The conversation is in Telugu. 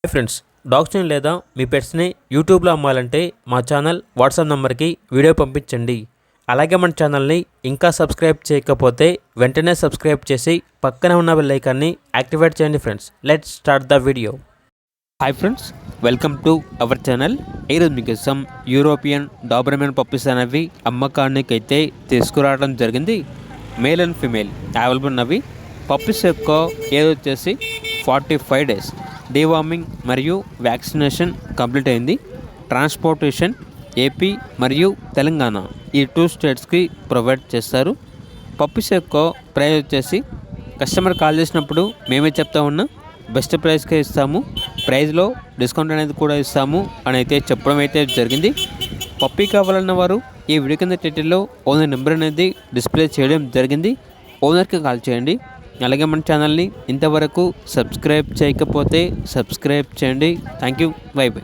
హాయ్ ఫ్రెండ్స్, డాగ్స్ని లేదా మీ పెట్స్ని యూట్యూబ్లో అమ్మాలంటే మా ఛానల్ వాట్సాప్ నెంబర్కి వీడియో పంపించండి. అలాగే మన ఛానల్ని ఇంకా సబ్స్క్రైబ్ చేయకపోతే వెంటనే సబ్స్క్రైబ్ చేసి పక్కనే ఉన్న బెల్ ఐకాన్ని యాక్టివేట్ చేయండి. Friends, let's start the video. Hi friends, welcome to our channel. ఈరోజు మీకోసం యూరోపియన్ డాబర్మెన్ పప్పీస్ అనేవి అమ్మకానికి అయితే తీసుకురావడం జరిగింది. మేల్ అండ్ ఫీమేల్ అవైలబుల్ ఉన్నవి. పప్పీస్ యొక్క ఏజ్ వచ్చేసి 45 days. డీవార్మింగ్ మరియు వ్యాక్సినేషన్ కంప్లీట్ అయింది. ట్రాన్స్పోర్టేషన్ ఏపీ మరియు తెలంగాణ ఈ 2 స్టేట్స్కి ప్రొవైడ్ చేస్తారు. పప్పీస్ యొక్క ప్రైస్ వచ్చేసి కస్టమర్ కాల్ చేసినప్పుడు మేమే చెప్తా ఉన్నా బెస్ట్ ప్రైస్కే ఇస్తాము, ప్రైస్లో డిస్కౌంట్ అనేది కూడా ఇస్తాము అని అయితే చెప్పడం అయితే జరిగింది. పప్పీ కావాలన్న వారు ఈ వీడియో కింద టైటిల్లో ఓనర్ నెంబర్ అనేది డిస్ప్లే చేయడం జరిగింది. ఓనర్కి కాల్ చేయండి. అలాగే మన ఛానల్ని ఇంతవరకు సబ్స్క్రైబ్ చేయకపోతే సబ్స్క్రైబ్ చేయండి. Thank you. By by.